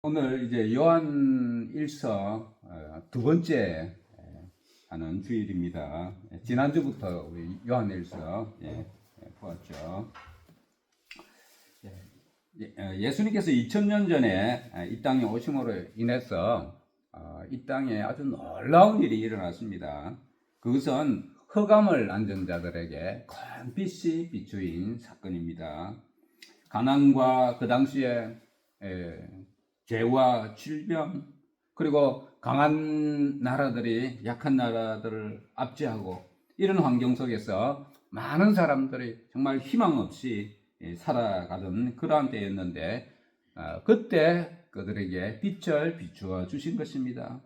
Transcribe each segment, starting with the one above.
오늘 이제 요한 1서 두 번째 하는 주일입니다. 지난주부터 우리 요한 1서 보았죠. 예수님께서 2000년 전에 이 땅에 오심으로 인해서 이 땅에 아주 놀라운 일이 일어났습니다. 그것은 흑암을 앉은 자들에게 검빛이 비추인 사건입니다. 가난과 그 당시에 죄와 질병, 그리고 강한 나라들이 약한 나라들을 압제하고 이런 환경 속에서 많은 사람들이 정말 희망 없이 살아가던 그러한 때였는데 그때 그들에게 빛을 비추어 주신 것입니다.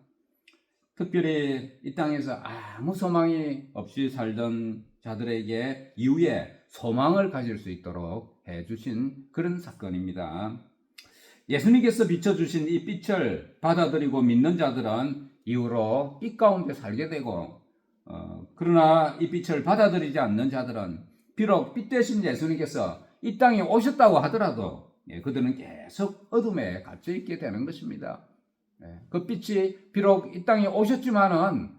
특별히 이 땅에서 아무 소망이 없이 살던 자들에게 이후에 소망을 가질 수 있도록 해주신 그런 사건입니다. 예수님께서 비춰주신 이 빛을 받아들이고 믿는 자들은 이후로 빛 가운데 살게 되고 그러나 이 빛을 받아들이지 않는 자들은 비록 빛 대신 예수님께서 이 땅에 오셨다고 하더라도 그들은 계속 어둠에 갇혀 있게 되는 것입니다. 그 빛이 비록 이 땅에 오셨지만은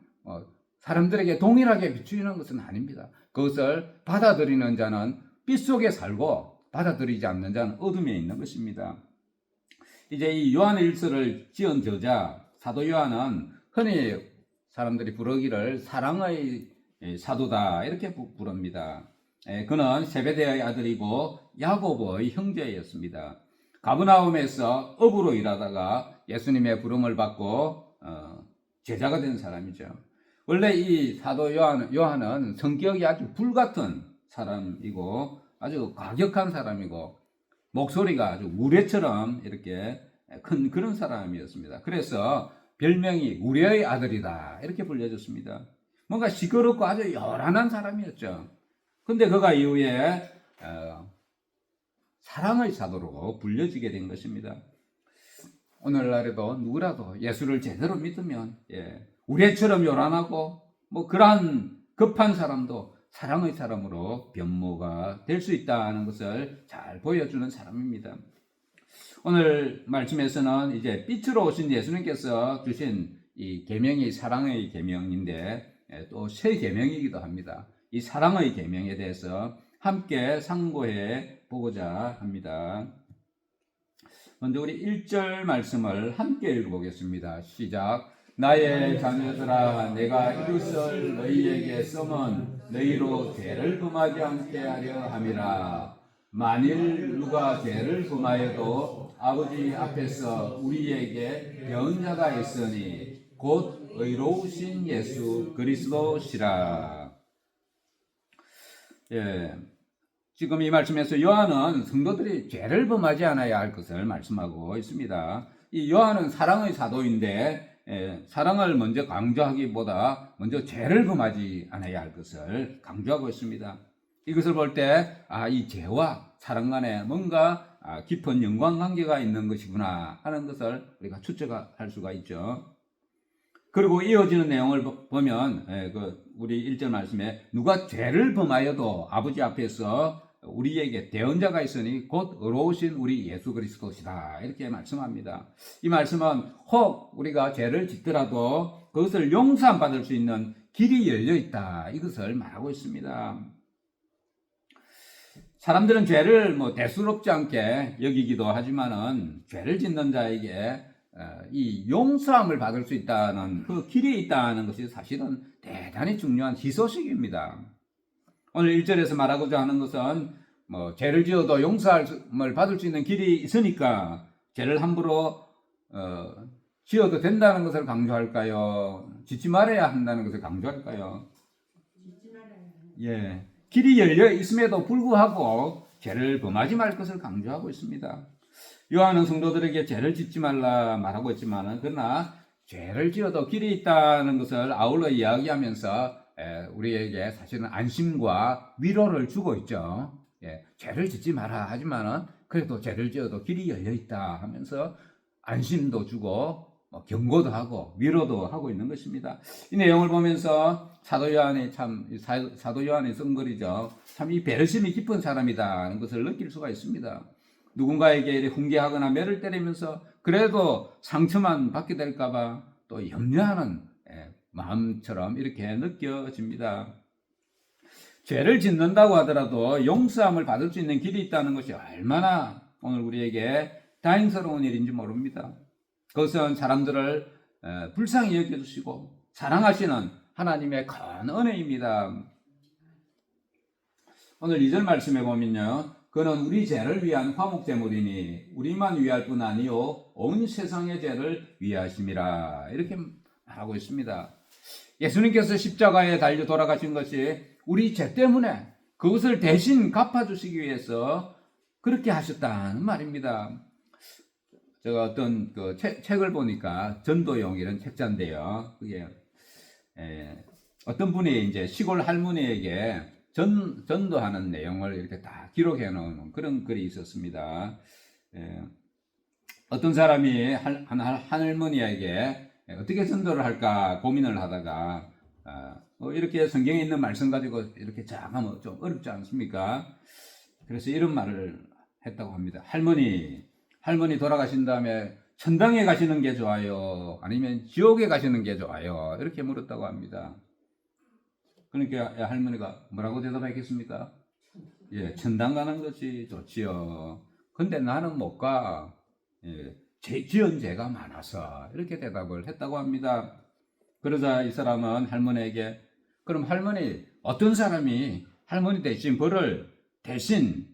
사람들에게 동일하게 비추이는 것은 아닙니다. 그것을 받아들이는 자는 빛 속에 살고 받아들이지 않는 자는 어둠에 있는 것입니다. 이제 이 요한 1서를 지은 저자 사도 요한은 흔히 사람들이 부르기를 사랑의 사도다 이렇게 부릅니다. 그는 세베대의 아들이고 야고보의 형제였습니다. 가브나움에서 업으로 일하다가 예수님의 부름을 받고 제자가 된 사람이죠. 원래 이 사도 요한은 성격이 아주 불같은 사람이고 아주 과격한 사람이고 목소리가 아주 우레처럼 이렇게 큰 그런 사람이었습니다. 그래서 별명이 우레의 아들이다 이렇게 불려졌습니다. 뭔가 시끄럽고 아주 요란한 사람이었죠. 근데 그가 이후에 사랑의 사도로 불려지게 된 것입니다. 오늘날에도 누구라도 예수를 제대로 믿으면 우레처럼 요란하고 뭐 그러한 급한 사람도 사랑의 사람으로 변모가 될 수 있다는 것을 잘 보여주는 사람입니다. 오늘 말씀에서는 이제 빛으로 오신 예수님께서 주신 이 계명이 사랑의 계명인데 또 새 계명이기도 합니다. 이 사랑의 계명에 대해서 함께 상고해 보고자 합니다. 먼저 우리 1절 말씀을 함께 읽어보겠습니다. 시작. 나의 자녀들아 내가 이것을 너희에게 써면 너희로 죄를 범하지 않게 하려 함이라. 만일 누가 죄를 범하여도 아버지 앞에서 우리에게 변자가 있으니 곧 의로우신 예수 그리스도시라. 지금 이 말씀에서 요한은 성도들이 죄를 범하지 않아야 할 것을 말씀하고 있습니다. 이 요한은 사랑의 사도인데 사랑을 먼저 강조하기보다 먼저 죄를 범하지 않아야 할 것을 강조하고 있습니다. 이것을 볼 때 이 죄와 사랑 간에 뭔가 깊은 연관관계가 있는 것이구나 하는 것을 우리가 추측할 수가 있죠. 그리고 이어지는 내용을 보면 우리 1절 말씀에 누가 죄를 범하여도 아버지 앞에서 우리에게 대언자가 있으니 곧 의로우신 우리 예수 그리스도시다 이렇게 말씀합니다. 이 말씀은 혹 우리가 죄를 짓더라도 그것을 용서받을 수 있는 길이 열려 있다 이것을 말하고 있습니다. 사람들은 죄를 대수롭지 않게 여기기도 하지만은 죄를 짓는 자에게 이 용서함을 받을 수 있다는 그 길이 있다는 것이 사실은 대단히 중요한 희소식입니다. 오늘 1절에서 말하고자 하는 것은 죄를 지어도 용서함을 받을 수 있는 길이 있으니까 죄를 함부로 지어도 된다는 것을 강조할까요? 짓지 말아야 한다는 것을 강조할까요? 짓지 말아야. 길이 열려 있음에도 불구하고 죄를 범하지 말 것을 강조하고 있습니다. 요한은 성도들에게 죄를 짓지 말라 말하고 있지만 그러나 죄를 지어도 길이 있다는 것을 아울러 이야기하면서 우리에게 사실은 안심과 위로를 주고 있죠. 죄를 짓지 마라 하지만은 그래도 죄를 지어도 길이 열려 있다 하면서 안심도 주고 경고도 하고 위로도 하고 있는 것입니다. 이 내용을 보면서 사도 요한이 쓴 글이죠. 참 이 배려심이 깊은 사람이다는 것을 느낄 수가 있습니다. 누군가에게 훈계하거나 매를 때리면서 그래도 상처만 받게 될까봐 또 염려하는 마음처럼 이렇게 느껴집니다. 죄를 짓는다고 하더라도 용서함을 받을 수 있는 길이 있다는 것이 얼마나 오늘 우리에게 다행스러운 일인지 모릅니다. 그것은 사람들을 불쌍히 여겨주시고 사랑하시는 하나님의 큰 은혜입니다. 오늘 2절 말씀에 보면요, 그는 우리 죄를 위한 화목제물이니 우리만 위할 뿐 아니요 온 세상의 죄를 위하심이라, 이렇게 말하고 있습니다. 예수님께서 십자가에 달려 돌아가신 것이 우리 죄 때문에 그것을 대신 갚아주시기 위해서 그렇게 하셨다는 말입니다. 제가 어떤 그 책을 보니까 전도용 이런 책자인데요. 그게 어떤 분이 이제 시골 할머니에게 전도하는 내용을 이렇게 다 기록해 놓은 그런 글이 있었습니다. 어떤 사람이 할머니에게 어떻게 전도를 할까 고민을 하다가 이렇게 성경에 있는 말씀 가지고 이렇게 하면 좀 어렵지 않습니까? 그래서 이런 말을 했다고 합니다. 할머니 돌아가신 다음에 천당에 가시는 게 좋아요? 아니면 지옥에 가시는 게 좋아요? 이렇게 물었다고 합니다. 그러니까 할머니가 뭐라고 대답했겠습니까? 예, 천당 가는 것이 좋지요. 근데 나는 못 가. 예, 지은 죄가 많아서. 이렇게 대답을 했다고 합니다. 그러자 이 사람은 할머니에게, 그럼 할머니, 어떤 사람이 할머니 대신 벌을 대신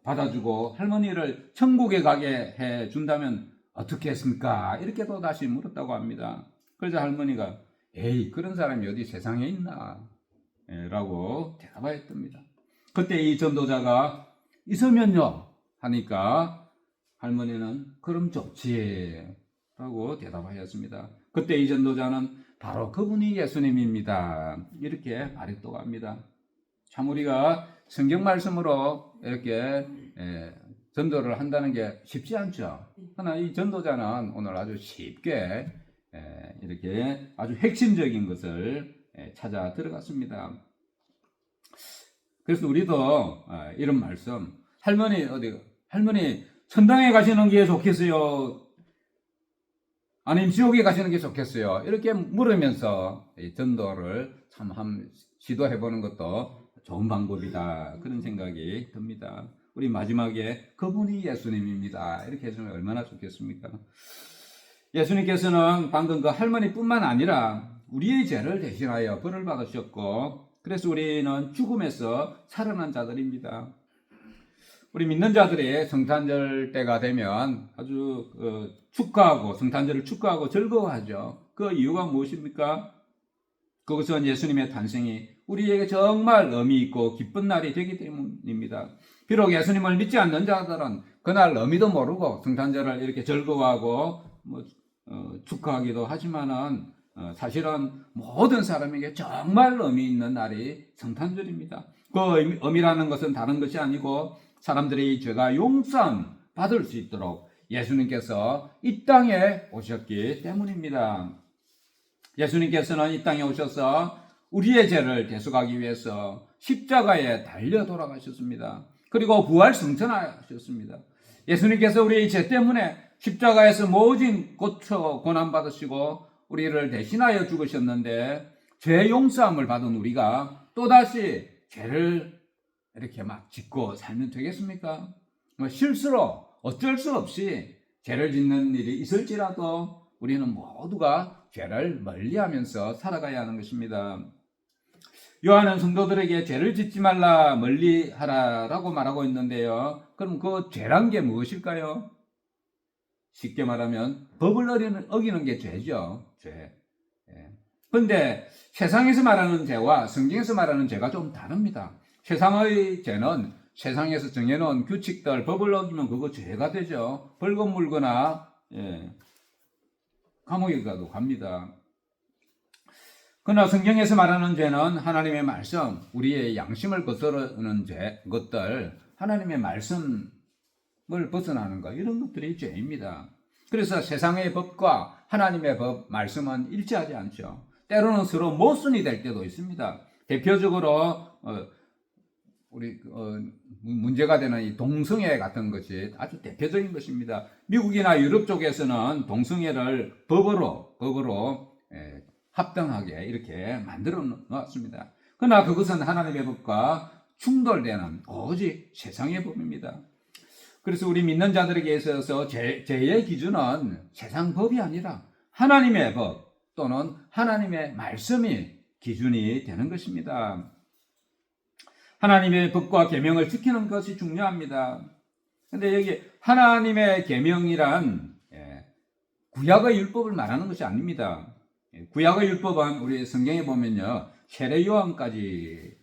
받아주고 할머니를 천국에 가게 해준다면 어떻게 했습니까? 이렇게 또 다시 물었다고 합니다. 그러자 할머니가, 에이, 그런 사람이 어디 세상에 있나? 라고 대답하였답니다. 그때 이 전도자가 있으면요 하니까 할머니는 그럼 좋지 라고 대답하였습니다. 그때 이 전도자는 바로 그분이 예수님입니다. 이렇게 말했다고 합니다. 참 우리가 성경 말씀으로 이렇게 전도를 한다는 게 쉽지 않죠. 그러나 이 전도자는 오늘 아주 쉽게 이렇게 아주 핵심적인 것을 찾아 들어갔습니다. 그래서 우리도 이런 말씀, 할머니 천당에 가시는 게 좋겠어요? 아니면 지옥에 가시는 게 좋겠어요? 이렇게 물으면서 전도를 참 시도해보는 것도 좋은 방법이다, 그런 생각이 듭니다. 우리 마지막에 그분이 예수님입니다 이렇게 해주면 얼마나 좋겠습니까? 예수님께서는 방금 그 할머니뿐만 아니라 우리의 죄를 대신하여 벌을 받으셨고, 그래서 우리는 죽음에서 살아난 자들입니다. 우리 믿는 자들이 성탄절 때가 되면 아주 축하하고 성탄절을 축하하고 즐거워하죠. 그 이유가 무엇입니까? 그것은 예수님의 탄생이 우리에게 정말 의미 있고 기쁜 날이 되기 때문입니다. 비록 예수님을 믿지 않는 자들은 그날 의미도 모르고 성탄절을 이렇게 즐거워하고 축하하기도 하지만은 사실은 모든 사람에게 정말 의미 있는 날이 성탄절입니다. 그 의미라는 것은 다른 것이 아니고 사람들이 죄가 용서함 받을 수 있도록 예수님께서 이 땅에 오셨기 때문입니다. 예수님께서는 이 땅에 오셔서 우리의 죄를 대속하기 위해서 십자가에 달려 돌아가셨습니다. 그리고 부활 승천하셨습니다. 예수님께서 우리의 죄 때문에 십자가에서 모진 고쳐 고난받으시고 우리를 대신하여 죽으셨는데, 죄 용서함을 받은 우리가 또다시 죄를 이렇게 막 짓고 살면 되겠습니까? 실수로 어쩔 수 없이 죄를 짓는 일이 있을지라도 우리는 모두가 죄를 멀리하면서 살아가야 하는 것입니다. 요한은 성도들에게 죄를 짓지 말라, 멀리하라라고 말하고 있는데요. 그럼 그 죄란 게 무엇일까요? 쉽게 말하면 법을 어기는 게 죄죠. 죄. 그런데 세상에서 말하는 죄와 성경에서 말하는 죄가 좀 다릅니다. 세상의 죄는 세상에서 정해놓은 규칙들, 법을 어기면 그거 죄가 되죠. 벌금 물거나 감옥에 가도 갑니다. 그러나 성경에서 말하는 죄는 하나님의 말씀, 우리의 양심을 거스르는 것들, 하나님의 말씀을 벗어나는 것, 이런 것들이 죄입니다. 그래서 세상의 법과 하나님의 법, 말씀은 일치하지 않죠. 때로는 서로 모순이 될 때도 있습니다. 대표적으로 우리 문제가 되는 이 동성애 같은 것이 아주 대표적인 것입니다. 미국이나 유럽 쪽에서는 동성애를 법으로 합당하게 이렇게 만들어 놓았습니다. 그러나 그것은 하나님의 법과 충돌되는 오직 세상의 법입니다. 그래서 우리 믿는 자들에게 있어서 죄의 기준은 세상 법이 아니라 하나님의 법 또는 하나님의 말씀이 기준이 되는 것입니다. 하나님의 법과 계명을 지키는 것이 중요합니다. 근데 여기 하나님의 계명이란 구약의 율법을 말하는 것이 아닙니다. 구약의 율법은 우리 성경에 보면요, 세례 요한까지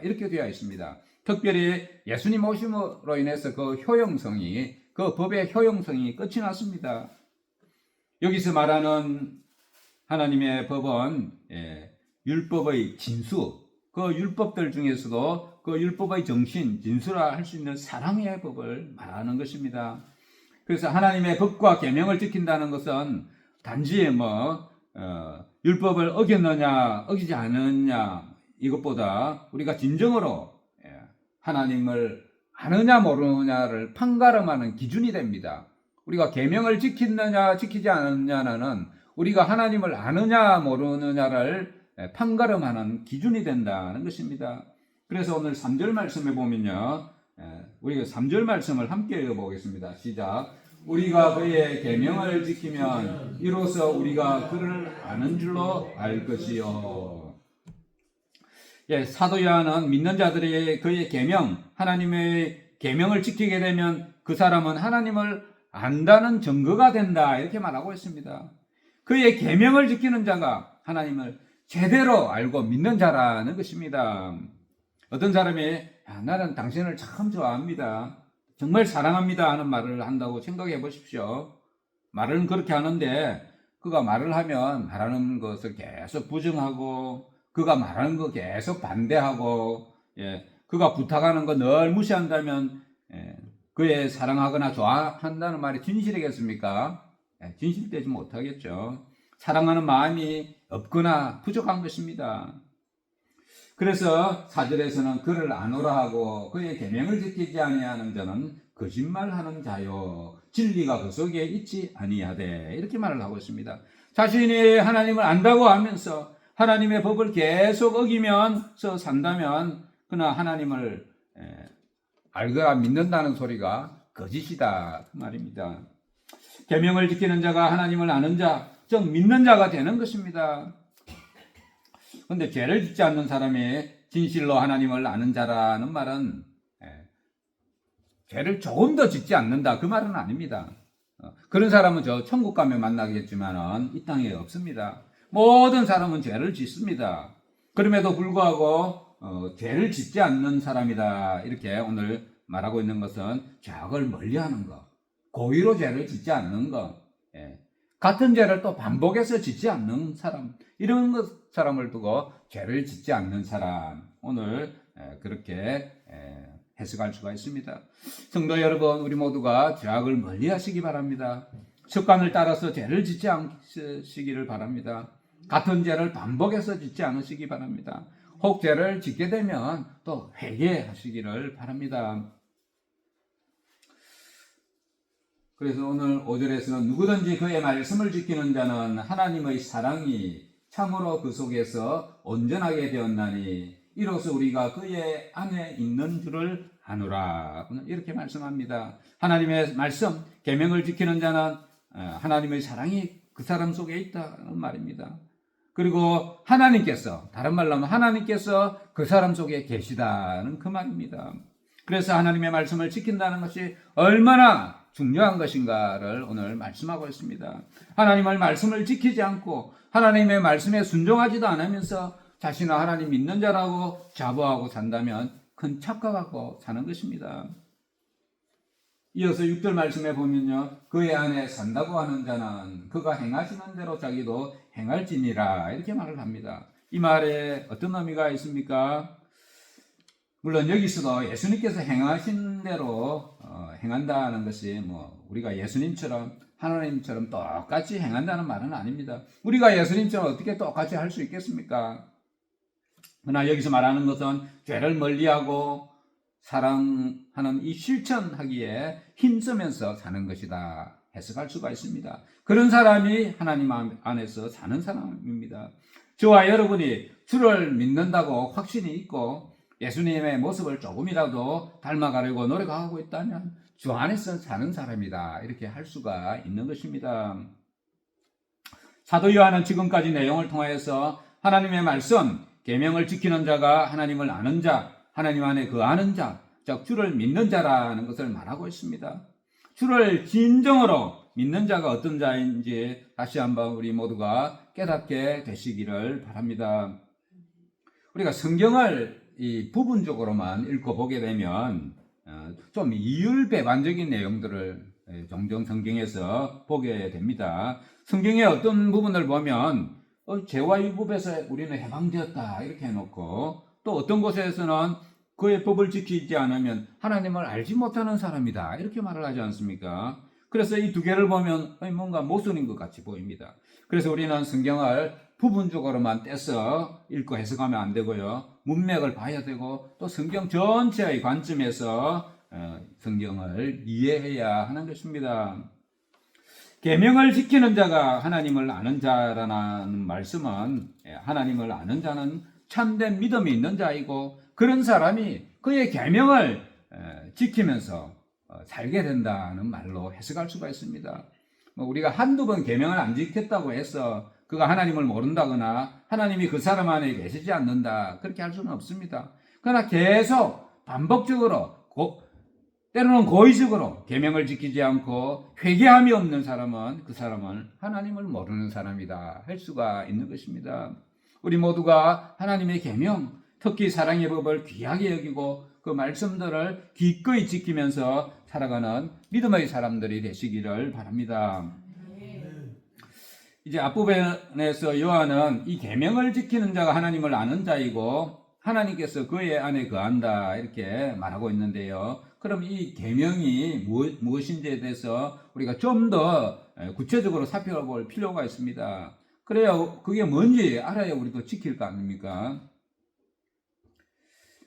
이렇게 되어 있습니다. 특별히 예수님 오심으로 인해서 그 법의 효용성이 끝이 났습니다. 여기서 말하는 하나님의 법은 율법의 진수, 그 율법들 중에서도 그 율법의 정신, 진수라 할 수 있는 사랑의 법을 말하는 것입니다. 그래서 하나님의 법과 계명을 지킨다는 것은 단지 율법을 어겼느냐 어기지 않느냐 이것보다 우리가 진정으로 하나님을 아느냐 모르느냐를 판가름하는 기준이 됩니다. 우리가 계명을 지키느냐 지키지 않느냐는 우리가 하나님을 아느냐 모르느냐를 판가름하는 기준이 된다는 것입니다. 그래서 오늘 3절 말씀에 보면요, 우리가 3절 말씀을 함께 읽어보겠습니다. 시작. 우리가 그의 계명을 지키면 이로써 우리가 그를 아는 줄로 알 것이요. 사도 요한은 믿는 자들이 그의 계명, 하나님의 계명을 지키게 되면 그 사람은 하나님을 안다는 증거가 된다 이렇게 말하고 있습니다. 그의 계명을 지키는 자가 하나님을 제대로 알고 믿는 자라는 것입니다. 어떤 사람이 나는 당신을 참 좋아합니다, 정말 사랑합니다 하는 말을 한다고 생각해 보십시오. 말은 그렇게 하는데 그가 말을 하면 말하는 것을 계속 부정하고 그가 말하는 거 계속 반대하고 그가 부탁하는 거 늘 무시한다면 그의 사랑하거나 좋아한다는 말이 진실이겠습니까? 진실되지 못하겠죠. 사랑하는 마음이 없거나 부족한 것입니다. 그래서 4절에서는 그를 아노라 하고 그의 계명을 지키지 아니하는 자는 거짓말하는 자요 진리가 그 속에 있지 아니하되 이렇게 말을 하고 있습니다. 자신이 하나님을 안다고 하면서 하나님의 법을 계속 어기면서 산다면 그러나 하나님을 알거나 믿는다는 소리가 거짓이다 그 말입니다. 계명을 지키는 자가 하나님을 아는 자, 즉 믿는 자가 되는 것입니다. 그런데 죄를 짓지 않는 사람이 진실로 하나님을 아는 자라는 말은 죄를 조금 더 짓지 않는다 그 말은 아닙니다. 그런 사람은 저 천국 가면 만나겠지만 이 땅에 없습니다. 모든 사람은 죄를 짓습니다. 그럼에도 불구하고 죄를 짓지 않는 사람이다 이렇게 오늘 말하고 있는 것은 죄악을 멀리하는 것, 고의로 죄를 짓지 않는 것, 같은 죄를 또 반복해서 짓지 않는 사람, 이런 사람을 두고 죄를 짓지 않는 사람, 오늘 그렇게 해석할 수가 있습니다. 성도 여러분, 우리 모두가 죄악을 멀리하시기 바랍니다. 습관을 따라서 죄를 짓지 않으시기를 바랍니다. 같은 죄를 반복해서 짓지 않으시기 바랍니다. 혹 죄를 짓게 되면 또 회개하시기를 바랍니다. 그래서 오늘 5절에서는 누구든지 그의 말씀을 지키는 자는 하나님의 사랑이 참으로 그 속에서 온전하게 되었나니 이로써 우리가 그의 안에 있는 줄을 아노라 이렇게 말씀합니다. 하나님의 말씀, 계명을 지키는 자는 하나님의 사랑이 그 사람 속에 있다는 말입니다. 그리고 하나님께서, 다른 말로 하면 하나님께서 그 사람 속에 계시다는 그 말입니다. 그래서 하나님의 말씀을 지킨다는 것이 얼마나 중요한 것인가를 오늘 말씀하고 있습니다. 하나님의 말씀을 지키지 않고 하나님의 말씀에 순종하지도 않으면서 자신은 하나님 믿는 자라고 자부하고 산다면 큰 착각하고 사는 것입니다. 이어서 6절 말씀에 보면요, 그의 안에 산다고 하는 자는 그가 행하시는 대로 자기도 행할지니라 이렇게 말을 합니다. 이 말에 어떤 의미가 있습니까? 물론 여기서도 예수님께서 행하신 대로 행한다는 것이 우리가 예수님처럼 하나님처럼 똑같이 행한다는 말은 아닙니다. 우리가 예수님처럼 어떻게 똑같이 할 수 있겠습니까? 그러나 여기서 말하는 것은 죄를 멀리하고 사랑하는 이 실천하기에 힘쓰면서 사는 것이다 해석할 수가 있습니다. 그런 사람이 하나님 안에서 사는 사람입니다. 저와 여러분이 주를 믿는다고 확신이 있고 예수님의 모습을 조금이라도 닮아가려고 노력하고 있다면 주 안에서 사는 사람이다 이렇게 할 수가 있는 것입니다. 사도 요한은 지금까지 내용을 통하여서 하나님의 말씀, 계명을 지키는 자가 하나님을 아는 자, 하나님 안에 거하는 자, 즉 주를 믿는 자라는 것을 말하고 있습니다. 주를 진정으로 믿는 자가 어떤 자인지 다시 한번 우리 모두가 깨닫게 되시기를 바랍니다. 우리가 성경을 이 부분적으로만 읽고 보게 되면 좀 이율배반적인 내용들을 종종 성경에서 보게 됩니다. 성경의 어떤 부분을 보면 죄와 율법에서 우리는 해방되었다 이렇게 해놓고 또 어떤 곳에서는 그의 법을 지키지 않으면 하나님을 알지 못하는 사람이다 이렇게 말을 하지 않습니까? 그래서 이 두 개를 보면 뭔가 모순인 것 같이 보입니다. 그래서 우리는 성경을 부분적으로만 떼서 읽고 해석하면 안 되고요. 문맥을 봐야 되고 또 성경 전체의 관점에서 성경을 이해해야 하는 것입니다. 계명을 지키는 자가 하나님을 아는 자라는 말씀은 하나님을 아는 자는 참된 믿음이 있는 자이고 그런 사람이 그의 계명을 지키면서 살게 된다는 말로 해석할 수가 있습니다. 우리가 한두 번 계명을 안 지켰다고 해서 그가 하나님을 모른다거나 하나님이 그 사람 안에 계시지 않는다 그렇게 할 수는 없습니다. 그러나 계속 반복적으로 때로는 고의적으로 계명을 지키지 않고 회개함이 없는 사람은 그 사람은 하나님을 모르는 사람이다 할 수가 있는 것입니다. 우리 모두가 하나님의 계명, 특히 사랑의 법을 귀하게 여기고 그 말씀들을 기꺼이 지키면서 살아가는 믿음의 사람들이 되시기를 바랍니다. 이제 앞부분에서 요한은 이 계명을 지키는 자가 하나님을 아는 자이고 하나님께서 그의 안에 거한다 이렇게 말하고 있는데요. 그럼 이 계명이 무엇인지에 대해서 우리가 좀 더 구체적으로 살펴볼 필요가 있습니다. 그래야 그게 뭔지 알아야 우리도 지킬 거 아닙니까?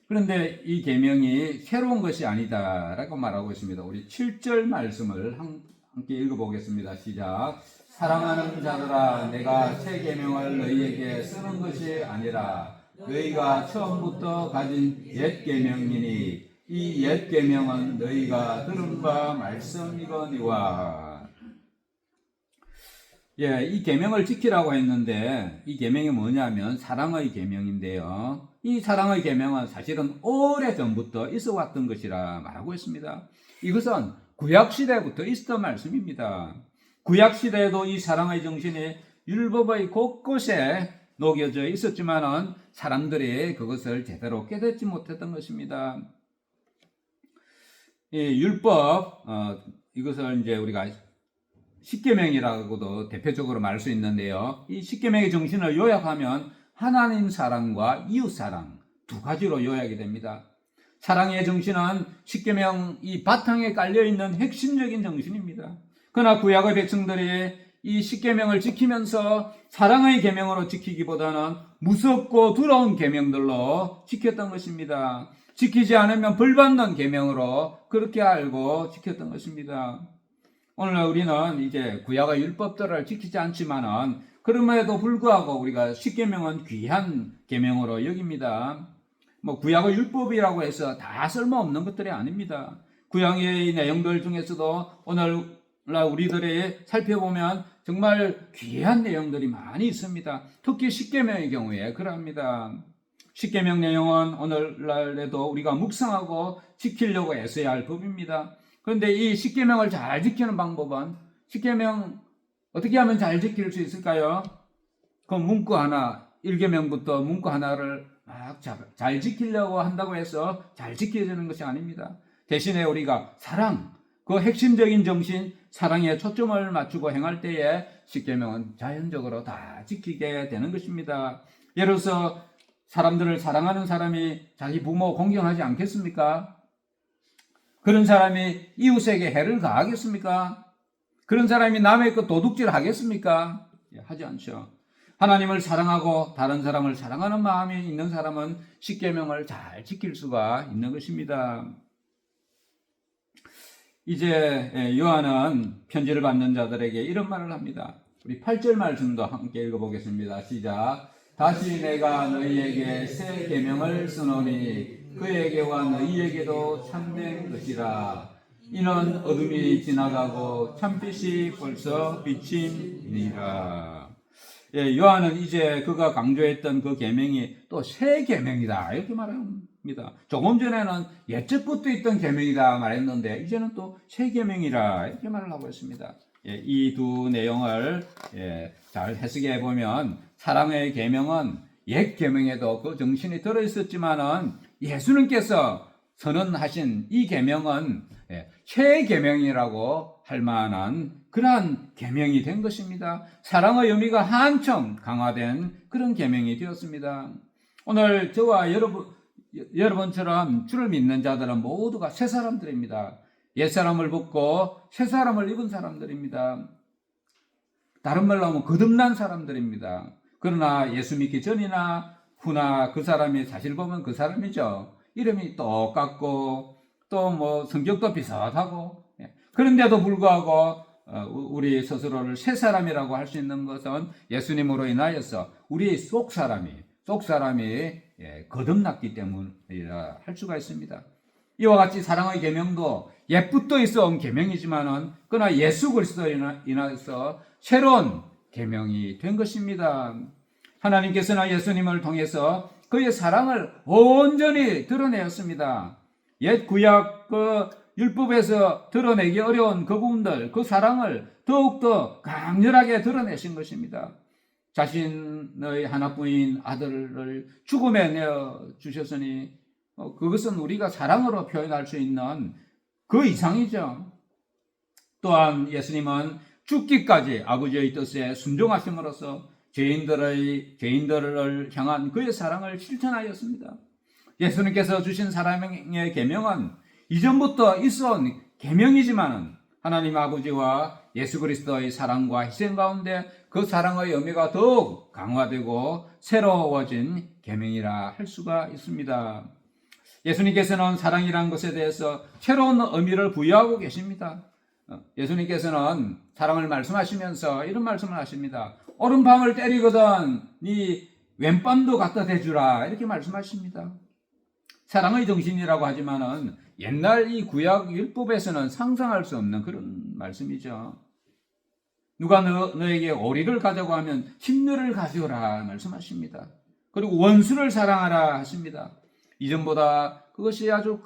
그런데 이 계명이 새로운 것이 아니다라고 말하고 있습니다. 우리 7절 말씀을 함께 읽어보겠습니다. 시작. 사랑하는 자들아 내가 새 계명을 너희에게 쓰는 것이 아니라 너희가 처음부터 가진 옛 계명이니 이 옛 계명은 너희가 들은 바 말씀이거니와. 이 계명을 지키라고 했는데 이 계명이 뭐냐면 사랑의 계명인데요. 이 사랑의 계명은 사실은 오래전부터 있어 왔던 것이라 말하고 있습니다. 이것은 구약시대부터 있었던 말씀입니다. 구약시대에도 이 사랑의 정신이 율법의 곳곳에 녹여져 있었지만은 사람들이 그것을 제대로 깨닫지 못했던 것입니다. 이 율법, 이것을 이제 우리가 십계명이라고도 대표적으로 말할 수 있는데요. 이 십계명의 정신을 요약하면 하나님 사랑과 이웃 사랑 두 가지로 요약이 됩니다. 사랑의 정신은 십계명 이 바탕에 깔려 있는 핵심적인 정신입니다. 그러나 구약의 백성들이 이 십계명을 지키면서 사랑의 계명으로 지키기보다는 무섭고 두려운 계명들로 지켰던 것입니다. 지키지 않으면 벌받는 계명으로 그렇게 알고 지켰던 것입니다. 오늘 우리는 이제 구약의 율법들을 지키지 않지만은 그럼에도 불구하고 우리가 십계명은 귀한 계명으로 여깁니다. 구약의 율법이라고 해서 다 쓸모없는 것들이 아닙니다. 구약의 내용들 중에서도 오늘날 우리들이 살펴보면 정말 귀한 내용들이 많이 있습니다. 특히 십계명의 경우에 그럽니다. 십계명 내용은 오늘날에도 우리가 묵상하고 지키려고 애써야 할 법입니다. 그런데 이 십계명을 잘 지키는 방법은 십계명 어떻게 하면 잘 지킬 수 있을까요? 그 문구 하나, 1계명부터 문구 하나를 막 잘 지키려고 한다고 해서 잘 지켜지는 것이 아닙니다. 대신에 우리가 사랑, 그 핵심적인 정신, 사랑에 초점을 맞추고 행할 때에 십계명은 자연적으로 다 지키게 되는 것입니다. 예를 들어서 사람들을 사랑하는 사람이 자기 부모 공경하지 않겠습니까? 그런 사람이 이웃에게 해를 가하겠습니까? 그런 사람이 남의 것 도둑질 하겠습니까? 하지 않죠. 하나님을 사랑하고 다른 사람을 사랑하는 마음이 있는 사람은 십계명을 잘 지킬 수가 있는 것입니다. 이제 요한은 편지를 받는 자들에게 이런 말을 합니다. 우리 8절 말씀도 함께 읽어보겠습니다. 시작. 다시 내가 너희에게 새 계명을 쓰노니 그에게와 너희에게도 참된 것이라. 이는 어둠이 지나가고 참빛이 벌써 비침이니라. 요한은 이제 그가 강조했던 그 계명이 또 새 계명이다 이렇게 말합니다. 조금 전에는 옛적부터 있던 계명이다 말했는데 이제는 또 새 계명이라 이렇게 말을 하고 있습니다. 이 두 내용을 잘 해석해 보면 사랑의 계명은 옛 계명에도 그 정신이 들어 있었지만은 예수님께서 선언하신 이 계명은 새 계명이라고 할 만한 그러한 계명이 된 것입니다. 사랑의 의미가 한층 강화된 그런 계명이 되었습니다. 오늘 저와 여러분처럼 주를 믿는 자들은 모두가 새 사람들입니다. 옛사람을 벗고 새 사람을 입은 사람들입니다. 다른 말로 하면 거듭난 사람들입니다. 그러나 예수 믿기 전이나 후나 그 사람이 사실 보면 그 사람이죠. 이름이 똑같고 또 뭐 성격도 비슷하고 그런데도 불구하고 우리 스스로를 새 사람이라고 할 수 있는 것은 예수님으로 인하여서 우리 속 사람이 거듭났기 때문이라 할 수가 있습니다. 이와 같이 사랑의 계명도 옛부터 있어 온 계명이지만은 그러나 예수 그리스도로 인하여서 새로운 계명이 된 것입니다. 하나님께서는 예수님을 통해서 그의 사랑을 온전히 드러내었습니다. 옛 구약 그 율법에서 드러내기 어려운 그 부분들, 그 사랑을 더욱더 강렬하게 드러내신 것입니다. 자신의 하나뿐인 아들을 죽음에 내어 주셨으니 그것은 우리가 사랑으로 표현할 수 있는 그 이상이죠. 또한 예수님은 죽기까지 아버지의 뜻에 순종하심으로써 죄인들을 향한 그의 사랑을 실천하였습니다. 예수님께서 주신 사랑의 계명은 이전부터 있어온 계명이지만 하나님 아버지와 예수 그리스도의 사랑과 희생 가운데 그 사랑의 의미가 더욱 강화되고 새로워진 계명이라 할 수가 있습니다. 예수님께서는 사랑이라는 것에 대해서 새로운 의미를 부여하고 계십니다. 예수님께서는 사랑을 말씀하시면서 이런 말씀을 하십니다. 오른밤을 때리거든 네 왼밤도 갖다 대주라 이렇게 말씀하십니다. 사랑의 정신이라고 하지만은 옛날 이 구약 율법에서는 상상할 수 없는 그런 말씀이죠. 누가 너에게 오리를 가자고 하면 신녀를 가져오라 말씀하십니다. 그리고 원수를 사랑하라 하십니다. 이전보다 그것이 아주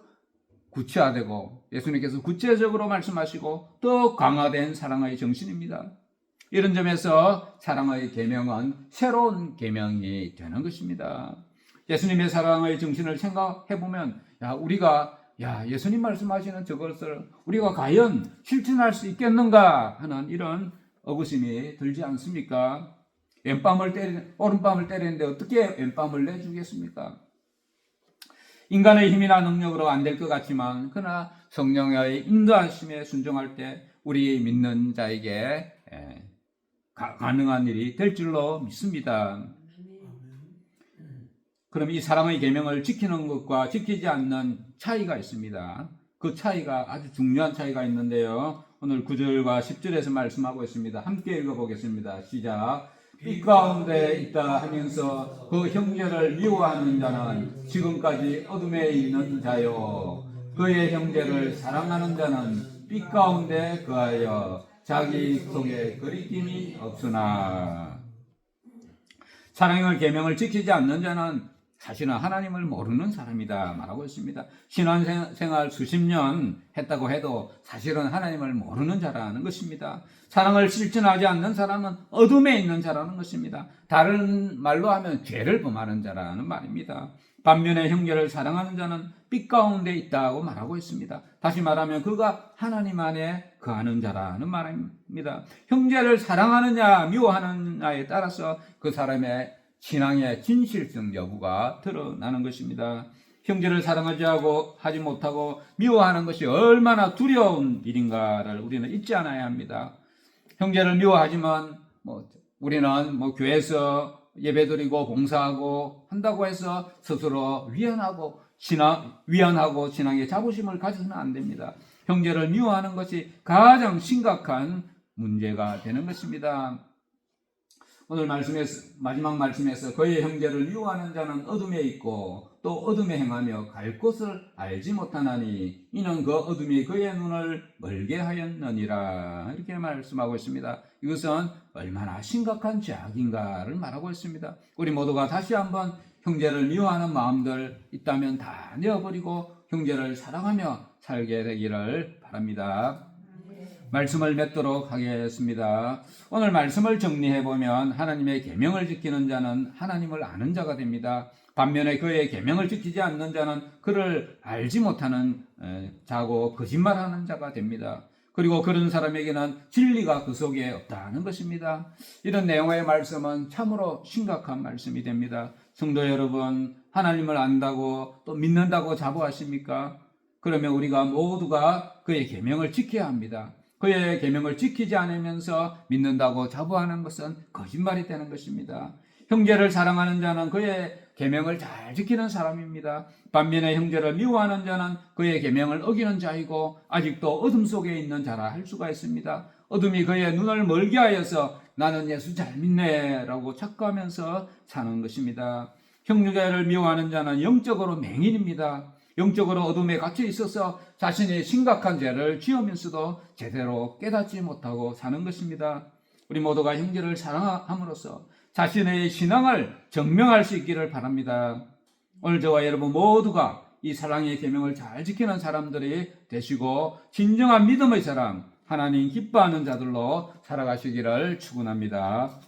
구체화되고 예수님께서 구체적으로 말씀하시고 더 강화된 사랑의 정신입니다. 이런 점에서 사랑의 계명은 새로운 계명이 되는 것입니다. 예수님의 사랑의 정신을 생각해 보면 우리가 예수님 말씀하시는 저것을 우리가 과연 실천할 수 있겠는가 하는 이런 의구심이 들지 않습니까? 오른밤을 때리는데 어떻게 왼밤을 내주겠습니까? 인간의 힘이나 능력으로 안 될 것 같지만 그러나 성령의 인도하심에 순종할 때 우리 믿는 자에게 가능한 일이 될 줄로 믿습니다. 그럼 이 사랑의 계명을 지키는 것과 지키지 않는 차이가 있습니다. 그 차이가 아주 중요한 차이가 있는데요. 오늘 9절과 10절에서 말씀하고 있습니다. 함께 읽어보겠습니다. 시작. 빛 가운데 있다 하면서 그 형제를 미워하는 자는 지금까지 어둠에 있는 자요. 그의 형제를 사랑하는 자는 빛 가운데 거하여 자기 속에 거리낌이 없으나. 사랑의 계명을 지키지 않는 자는 사실은 하나님을 모르는 사람이다 말하고 있습니다. 신앙생활 수십 년 했다고 해도 사실은 하나님을 모르는 자라는 것입니다. 사랑을 실천하지 않는 사람은 어둠에 있는 자라는 것입니다. 다른 말로 하면 죄를 범하는 자라는 말입니다. 반면에 형제를 사랑하는 자는 빛 가운데 있다고 말하고 있습니다. 다시 말하면 그가 하나님 안에 거하는 자라는 말입니다. 형제를 사랑하느냐 미워하느냐에 따라서 그 사람의 신앙의 진실성 여부가 드러나는 것입니다. 형제를 하지 못하고 미워하는 것이 얼마나 두려운 일인가를 우리는 잊지 않아야 합니다. 형제를 미워하지만 우리는 뭐 교회에서 예배드리고 봉사하고 한다고 해서 스스로 위안하고 신앙의 자부심을 가져서는 안 됩니다. 형제를 미워하는 것이 가장 심각한 문제가 되는 것입니다. 오늘 마지막 말씀에서 그의 형제를 미워하는 자는 어둠에 있고 또 어둠에 행하며 갈 곳을 알지 못하나니 이는 그 어둠이 그의 눈을 멀게 하였느니라, 이렇게 말씀하고 있습니다. 이것은 얼마나 심각한 죄악인가를 말하고 있습니다. 우리 모두가 다시 한번 형제를 미워하는 마음들 있다면 다 내어버리고 형제를 사랑하며 살게 되기를 바랍니다. 말씀을 맺도록 하겠습니다. 오늘 말씀을 정리해보면 하나님의 계명을 지키는 자는 하나님을 아는 자가 됩니다. 반면에 그의 계명을 지키지 않는 자는 그를 알지 못하는 자고 거짓말하는 자가 됩니다. 그리고 그런 사람에게는 진리가 그 속에 없다는 것입니다. 이런 내용의 말씀은 참으로 심각한 말씀이 됩니다. 성도 여러분, 하나님을 안다고 또 믿는다고 자부하십니까? 그러면 우리가 모두가 그의 계명을 지켜야 합니다. 그의 계명을 지키지 않으면서 믿는다고 자부하는 것은 거짓말이 되는 것입니다. 형제를 사랑하는 자는 그의 계명을 잘 지키는 사람입니다. 반면에 형제를 미워하는 자는 그의 계명을 어기는 자이고 아직도 어둠 속에 있는 자라 할 수가 있습니다. 어둠이 그의 눈을 멀게 하여서 나는 예수 잘 믿네 라고 착각하면서 사는 것입니다. 형제를 미워하는 자는 영적으로 맹인입니다. 영적으로 어둠에 갇혀 있어서 자신이 심각한 죄를 지으면서도 제대로 깨닫지 못하고 사는 것입니다. 우리 모두가 형제를 사랑함으로써 자신의 신앙을 증명할 수 있기를 바랍니다. 오늘 저와 여러분 모두가 이 사랑의 계명을 잘 지키는 사람들이 되시고 진정한 믿음의 사람, 하나님 기뻐하는 자들로 살아가시기를 축원합니다.